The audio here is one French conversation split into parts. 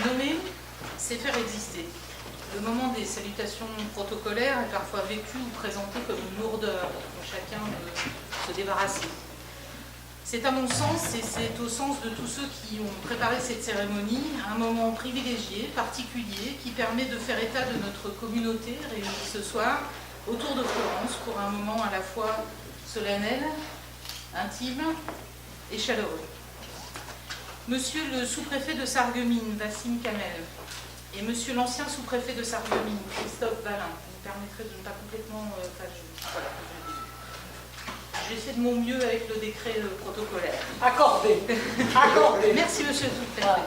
Nommer, c'est faire exister. Le moment des salutations protocolaires est parfois vécu ou présenté comme une lourdeur dont chacun veut se débarrasser. C'est à mon sens, et c'est au sens de tous ceux qui ont préparé cette cérémonie, un moment privilégié, particulier, qui permet de faire état de notre communauté réunie ce soir autour de Florence pour un moment à la fois solennel, intime et chaleureux. Monsieur le sous-préfet de Sarreguemines, Wassim Kamel, et monsieur l'ancien sous-préfet de Sarreguemines, Christophe Balin, vous me permettrez de ne pas complètement... voilà, j'ai fait de mon mieux avec le décret protocolaire. Accordé. Accordé. Merci monsieur le sous-préfet.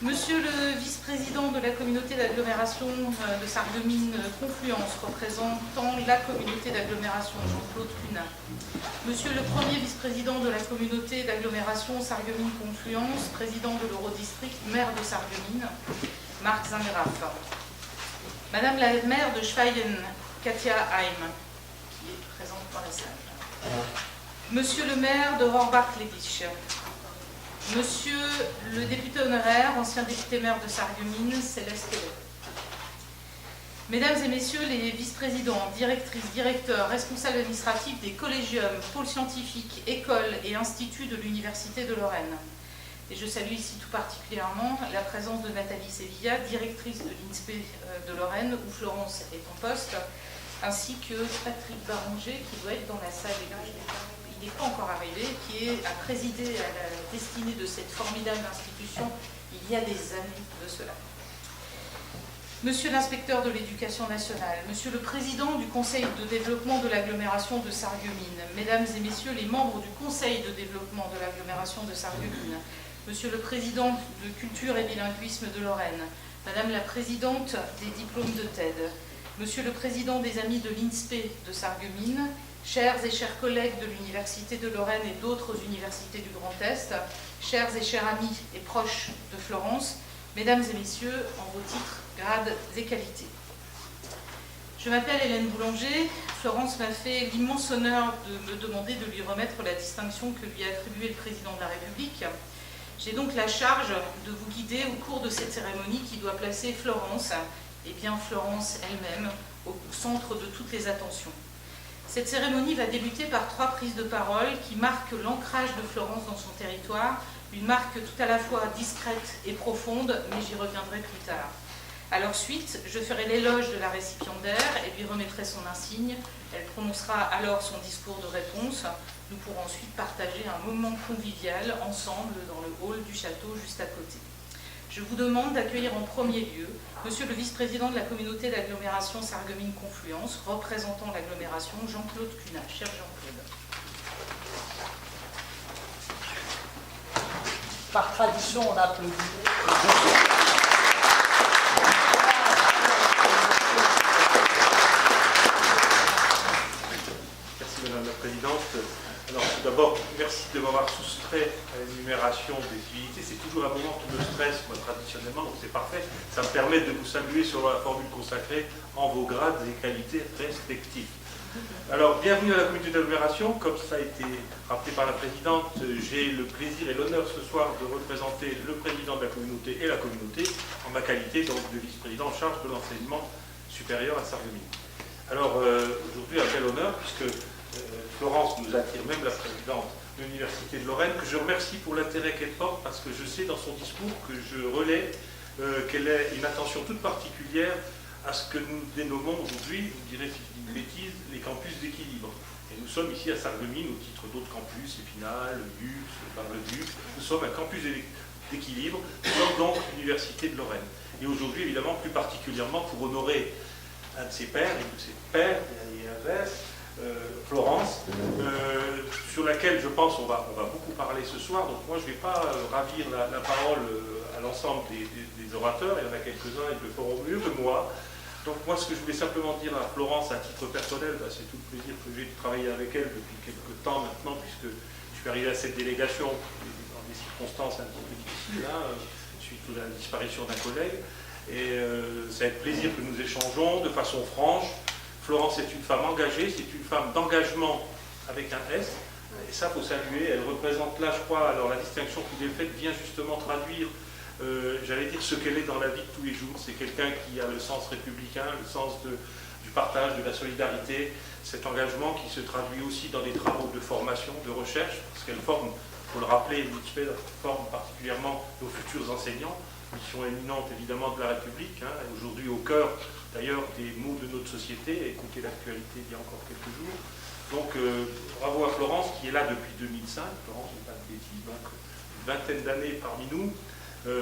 Monsieur le vice-président de la communauté d'agglomération de Sarreguemines Confluence, représentant la communauté d'agglomération Jean-Claude Cunin. Monsieur le premier vice-président de la communauté d'agglomération Sarreguemines Confluence, président de l'Eurodistrict, maire de Sarreguemines, Marc Zingraf. Madame la maire de Schweyen, Katia Heim, qui est présente dans la salle. Monsieur le maire de Rohrbach-Lévich. Monsieur le député honoraire, ancien député maire de Sarreguemines, Céleste Pellet. Mesdames et messieurs les vice-présidents, directrices, directeurs, responsables administratifs des collégiums, pôles scientifiques, écoles et instituts de l'Université de Lorraine. Et je salue ici tout particulièrement la présence de Nathalie Sevilla, directrice de l'INSPE de Lorraine, où Florence est en poste, ainsi que Patrick Baranger, qui doit être dans la salle et il n'est pas encore arrivé, qui a présidé à la destinée de cette formidable institution il y a des années de cela. Monsieur l'inspecteur de l'Éducation nationale, monsieur le président du Conseil de développement de l'agglomération de Sarreguemines, mesdames et messieurs les membres du Conseil de développement de l'agglomération de Sarreguemines, monsieur le président de Culture et Bilinguisme de Lorraine, madame la présidente des diplômes de TED, monsieur le président des Amis de l'INSPE de Sarreguemines, chers et chers collègues de l'Université de Lorraine et d'autres universités du Grand Est, chers et chers amis et proches de Florence, mesdames et messieurs, en vos titres, grades et qualités. Je m'appelle Hélène Boulanger. Florence m'a fait l'immense honneur de me demander de lui remettre la distinction que lui a attribuée le président de la République. J'ai donc la charge de vous guider au cours de cette cérémonie qui doit placer Florence, et bien Florence elle-même, au centre de toutes les attentions. Cette cérémonie va débuter par 3 prises de parole qui marquent l'ancrage de Florence dans son territoire, une marque tout à la fois discrète et profonde, mais j'y reviendrai plus tard. À leur suite, je ferai l'éloge de la récipiendaire et lui remettrai son insigne. Elle prononcera alors son discours de réponse. Nous pourrons ensuite partager un moment convivial ensemble dans le hall du château juste à côté. Je vous demande d'accueillir en premier lieu monsieur le vice-président de la communauté d'agglomération Sarreguemines Confluence, représentant l'agglomération, Jean-Claude Cunin. Cher Jean-Claude. Par tradition, on applaudit. Merci Madame la Présidente. Alors tout d'abord, merci de m'avoir soustrait à l'énumération des civilités. C'est toujours un moment qui me stresse, moi, traditionnellement, donc c'est parfait. Ça me permet de vous saluer sur la formule consacrée en vos grades et qualités respectifs. Alors, bienvenue à la communauté d'agglomération. Comme ça a été rappelé par la Présidente, j'ai le plaisir et l'honneur ce soir de représenter le Président de la communauté et la communauté en ma qualité donc, de vice-président en charge de l'enseignement supérieur à Sarreguemines. Alors, aujourd'hui, un bel honneur, puisque Florence nous attire, même la présidente de l'Université de Lorraine, que je remercie pour l'intérêt qu'elle porte, parce que je sais dans son discours que je relais qu'elle a une attention toute particulière à ce que nous dénommons aujourd'hui, vous direz si je dis une bêtise, les campus d'équilibre. Et nous sommes ici à Sarreguemines, au titre d'autres campus, Épinal, Lux, Bar-le-Duc. Nous sommes un campus d'équilibre. Nous sommes donc l'Université de Lorraine. Et aujourd'hui, évidemment, plus particulièrement pour honorer un de ses pères, une de ses pères, et inverse, Florence, sur laquelle je pense on va beaucoup parler ce soir. Donc moi je ne vais pas ravir la parole à l'ensemble des orateurs, il y en a quelques-uns, ils le feront mieux que moi. Donc moi ce que je voulais simplement dire à Florence à titre personnel, c'est tout le plaisir que j'ai de travailler avec elle depuis quelques temps maintenant, puisque je suis arrivé à cette délégation dans des circonstances un petit peu difficiles, suite à la disparition d'un collègue. Et c'est avec plaisir que nous échangeons de façon franche. Florence est une femme engagée, c'est une femme d'engagement avec un S, et ça, il faut saluer. Elle représente là, je crois, alors la distinction que vous avez faite vient justement traduire, j'allais dire, ce qu'elle est dans la vie de tous les jours. C'est quelqu'un qui a le sens républicain, le sens du partage, de la solidarité, cet engagement qui se traduit aussi dans des travaux de formation, de recherche, parce qu'elle forme, il faut le rappeler, l'ITFE forme particulièrement nos futurs enseignants, mission éminente évidemment de la République, aujourd'hui au cœur d'ailleurs des maux de notre société, écoutez l'actualité d'il y a encore quelques jours. Donc bravo à Florence qui est là depuis 2005, Florence, je ne dis pas de bêtises, donc une vingtaine d'années parmi nous,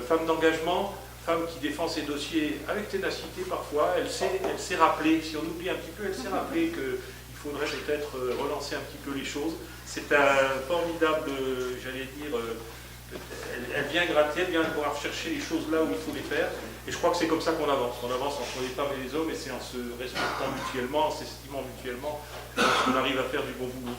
femme d'engagement, femme qui défend ses dossiers avec ténacité parfois, elle sait rappeler, si on oublie un petit peu, elle sait rappeler qu'il faudrait peut-être relancer un petit peu les choses. C'est un formidable, j'allais dire, elle vient gratter, elle vient pouvoir chercher les choses là où il faut les faire. Et je crois que c'est comme ça qu'on avance. On avance entre les femmes et les hommes, et c'est en se respectant mutuellement, en s'estimant mutuellement, qu'on arrive à faire du bon boulot.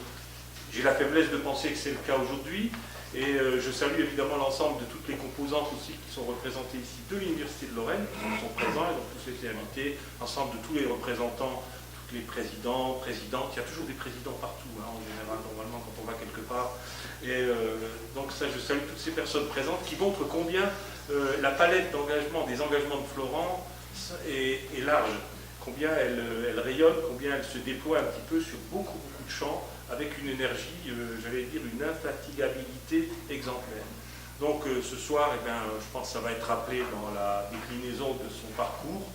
J'ai la faiblesse de penser que c'est le cas aujourd'hui, et je salue évidemment l'ensemble de toutes les composantes aussi qui sont représentées ici de l'Université de Lorraine, qui sont présents, ils ont tous été invités, ensemble de tous les représentants, tous les présidents, présidentes. Il y a toujours des présidents partout, en général, normalement, quand on va quelque part. Et donc ça, je salue toutes ces personnes présentes qui montrent combien la palette d'engagement, des engagements de Florence est large, combien elle rayonne, combien elle se déploie un petit peu sur beaucoup de champs, avec une énergie, j'allais dire une infatigabilité exemplaire. Donc ce soir, eh bien, je pense que ça va être rappelé dans la déclinaison de son parcours,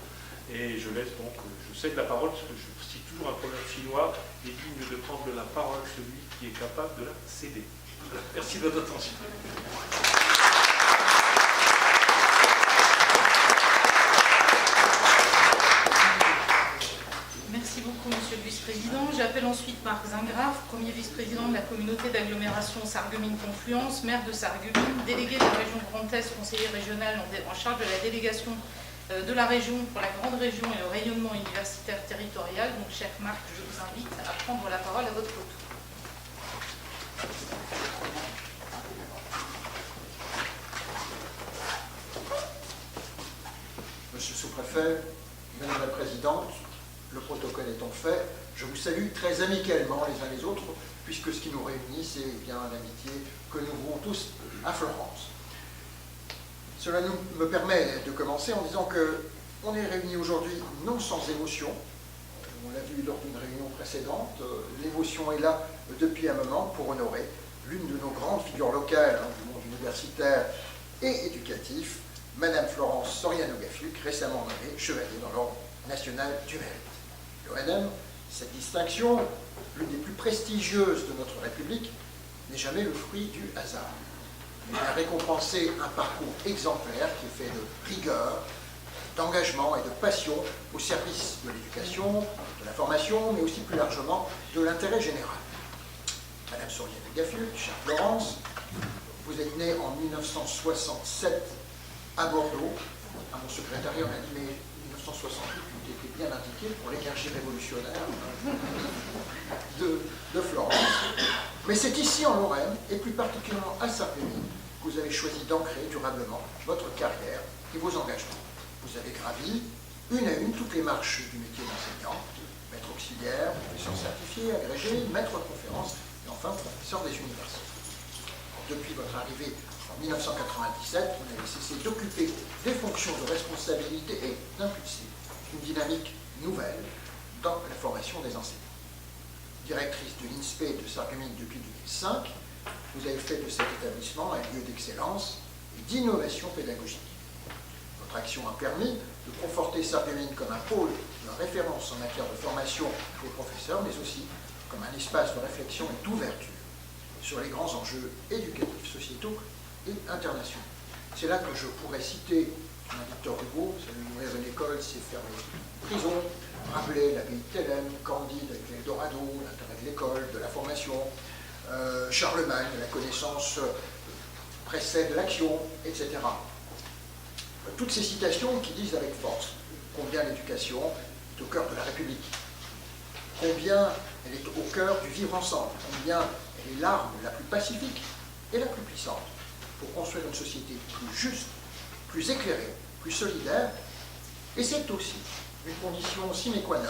et je laisse donc, je cède la parole, parce que je cite toujours un proverbe chinois, il est digne de prendre la parole celui qui est capable de la céder. Merci de votre attention. Merci beaucoup, Monsieur le Vice-président. J'appelle ensuite Marc Zingraf, premier vice-président de la communauté d'agglomération Sarreguemines-Confluence, maire de Sarreguemines, délégué de la région Grand Est, conseiller régional en charge de la délégation de la région pour la grande région et le rayonnement universitaire territorial. Donc, cher Marc, je vous invite à prendre la parole à votre tour. Monsieur le sous-préfet, Madame la Présidente, le protocole étant fait, je vous salue très amicalement les uns les autres, puisque ce qui nous réunit, c'est bien l'amitié que nous vouons tous à Florence. Cela me permet de commencer en disant qu'on est réunis aujourd'hui non sans émotion. On l'a vu lors d'une réunion précédente, l'émotion est là depuis un moment pour honorer l'une de nos grandes figures locales du monde universitaire et éducatif, Madame Florence Soriano-Gafluc, récemment nommée chevalier dans l'ordre national du mérite. L'ONM, cette distinction, l'une des plus prestigieuses de notre République, n'est jamais le fruit du hasard. Elle a récompensé un parcours exemplaire qui est fait de rigueur, d'engagement et de passion au service de l'éducation, de la formation, mais aussi plus largement de l'intérêt général. Madame Soriano-Gafluc, chère Florence, vous êtes née en 1967 à Bordeaux. À mon secrétariat, on a dit, mais 1968, vous étiez bien indiqué pour l'énergie révolutionnaire de Florence. Mais c'est ici en Lorraine, et plus particulièrement à Sarreguemines, que vous avez choisi d'ancrer durablement votre carrière et vos engagements. Vous avez gravi une à une toutes les marches du métier d'enseignant, maître auxiliaire, professeur certifié, agrégé, maître de conférence, et enfin professeur des universités. Depuis votre arrivée en 1997, vous n'avez cessé d'occuper des fonctions de responsabilité et d'impulser une dynamique nouvelle dans la formation des enseignants. Directrice de l'INSPE de Sarreguemines depuis 2005, vous avez fait de cet établissement un lieu d'excellence et d'innovation pédagogique. Votre action a permis de conforter Sarreguemines comme un pôle de référence en matière de formation des professeurs, mais aussi comme un espace de réflexion et d'ouverture sur les grands enjeux éducatifs, sociétaux et internationaux. C'est là que je pourrais citer Victor Hugo, c'est ouvrir une école, c'est faire une prison, Rabelais, l'abbaye de Thélème, Candide avec l'Eldorado, l'intérêt de l'école, de la formation, Charlemagne, la connaissance précède l'action, etc. Toutes ces citations qui disent avec force combien l'éducation est au cœur de la République, combien elle est au cœur du vivre ensemble, combien elle est l'arme la plus pacifique et la plus puissante pour construire une société plus juste, plus éclairée, plus solidaire, et c'est aussi une condition sine qua non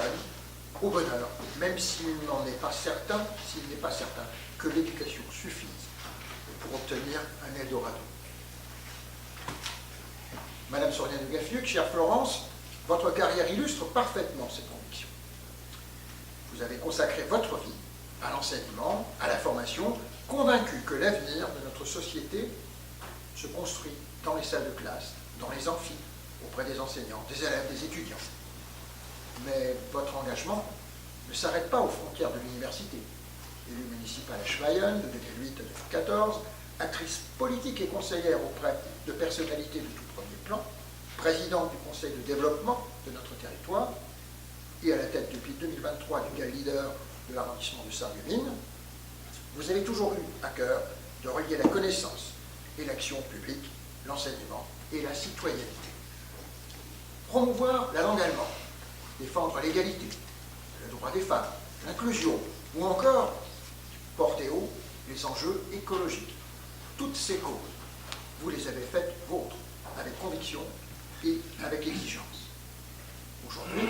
au bonheur, même s'il n'est pas certain que l'éducation suffise pour obtenir un Eldorado. Madame Sonia de Gaffiuc, chère Florence, votre carrière illustre parfaitement cette conviction. Vous avez consacré votre vie à l'enseignement, à la formation, convaincu que l'avenir de notre société se construit dans les salles de classe, dans les amphis, auprès des enseignants, des élèves, des étudiants. Mais votre engagement ne s'arrête pas aux frontières de l'université. Élue municipale à Schweyen de 2008 à 2014, actrice politique et conseillère auprès de personnalités de tout premier plan, présidente du conseil de développement de notre territoire et à la tête depuis 2023 du GAL Leader de l'arrondissement de Sarreguemines, vous avez toujours eu à cœur de relier la connaissance et l'action publique, l'enseignement et la citoyenneté. Promouvoir la langue allemande, défendre l'égalité, le droit des femmes, l'inclusion, ou encore porter haut les enjeux écologiques. Toutes ces causes, vous les avez faites vôtres, avec conviction et avec exigence. Aujourd'hui,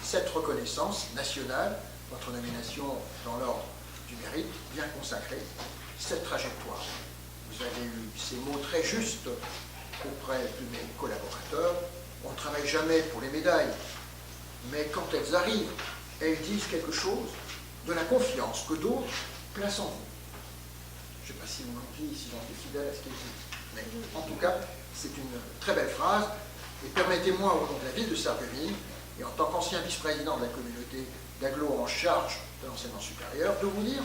cette reconnaissance nationale, votre nomination dans l'ordre du mérite, vient consacrer cette trajectoire. Vous avez eu ces mots très justes auprès de mes collaborateurs. On ne travaille jamais pour les médailles, mais quand elles arrivent, elles disent quelque chose de la confiance que d'autres placent en vous. Je ne sais pas si mon envie, si j'en suis fidèle à ce qu'elle dit, mais en tout cas, c'est une très belle phrase. Et permettez-moi, au nom de la ville de Sarreguemines, et en tant qu'ancien vice-président de la communauté d'agglo en charge de l'enseignement supérieur, de vous dire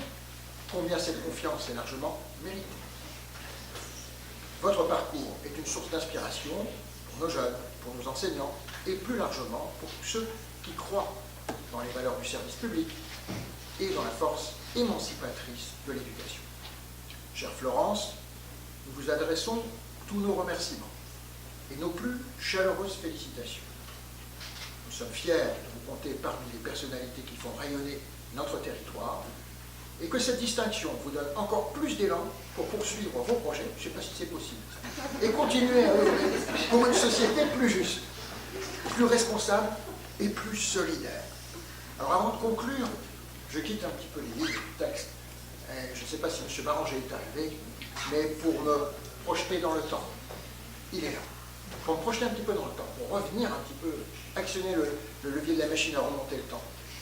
combien cette confiance est largement méritée. Votre parcours est une source d'inspiration pour nos jeunes, pour nos enseignants, et plus largement pour tous ceux qui croient dans les valeurs du service public et dans la force émancipatrice de l'éducation. Chère Florence, nous vous adressons tous nos remerciements et nos plus chaleureuses félicitations. Nous sommes fiers de vous compter parmi les personnalités qui font rayonner notre territoire et que cette distinction vous donne encore plus d'élan pour poursuivre vos projets, je ne sais pas si c'est possible, et continuer à œuvrer pour une société plus juste, plus responsable et plus solidaire. Alors avant de conclure, je quitte un petit peu les lignes du texte. Je ne sais pas si M. Baranger est arrivé, mais pour me projeter dans le temps, il est là. Pour me projeter un petit peu dans le temps, pour revenir un petit peu, actionner le levier de la machine à remonter le temps.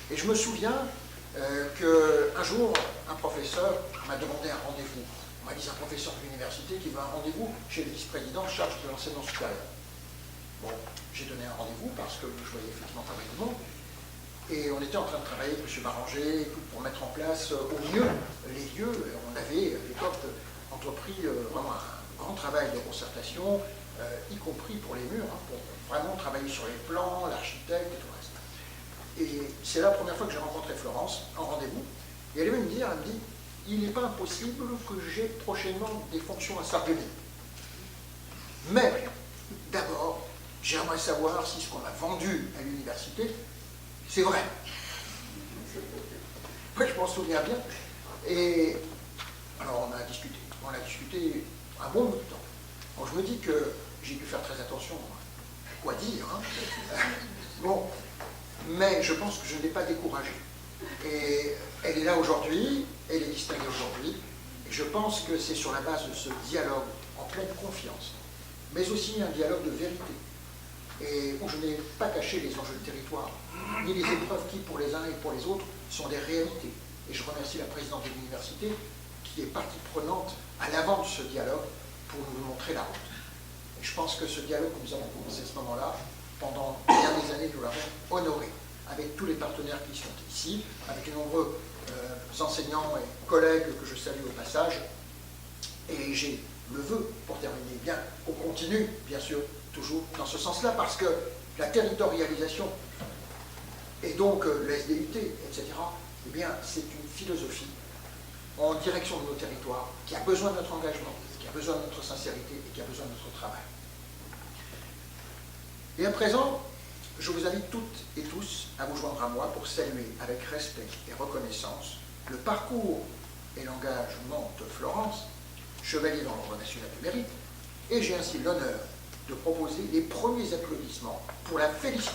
Et je me souviens qu'un jour, un professeur m'a demandé un rendez-vous. On m'a dit, c'est un professeur de l'université qui veut un rendez-vous chez le vice-président en charge de l'enseignement supérieur. Bon, j'ai donné un rendez-vous parce que je voyais effectivement pas mal de monde. Et on était en train de travailler avec M. Baranger pour mettre en place au mieux les lieux. On avait à l'époque entrepris vraiment un grand travail de concertation, y compris pour les murs, pour vraiment travailler sur les plans, l'architecte et tout le reste. Et c'est la première fois que j'ai rencontré Florence en rendez-vous. Et elle est venue me dire, il n'est pas impossible que j'ai prochainement des fonctions à Sarreguemines. Mais d'abord, j'aimerais savoir si ce qu'on a vendu à l'université, c'est vrai. Moi, je m'en souviens bien. Et alors, on a discuté un bon bout de temps. Bon, je me dis que j'ai dû faire très attention à quoi dire. Bon, mais je pense que je ne l'ai pas découragée. Et elle est là aujourd'hui, elle est distinguée aujourd'hui. Et je pense que c'est sur la base de ce dialogue en pleine confiance, mais aussi un dialogue de vérité. Et où je n'ai pas caché les enjeux de territoire, ni les épreuves qui, pour les uns et pour les autres, sont des réalités. Et je remercie la présidente de l'université qui est partie prenante à l'avant de ce dialogue pour nous montrer la route. Et je pense que ce dialogue que nous avons commencé à ce moment-là, pendant bien des années, nous l'avons honoré, avec tous les partenaires qui sont ici, avec les nombreux enseignants et collègues que je salue au passage. Et j'ai le veut, pour terminer bien, qu'on continue, bien sûr, toujours dans ce sens-là, parce que la territorialisation, et donc le SDUT, etc., eh bien, c'est une philosophie en direction de nos territoires qui a besoin de notre engagement, qui a besoin de notre sincérité et qui a besoin de notre travail. Et à présent, je vous invite toutes et tous à vous joindre à moi pour saluer avec respect et reconnaissance le parcours et l'engagement de Florence, chevalier dans l'Ordre national du mérite, et j'ai ainsi l'honneur de proposer les premiers applaudissements pour la féliciter.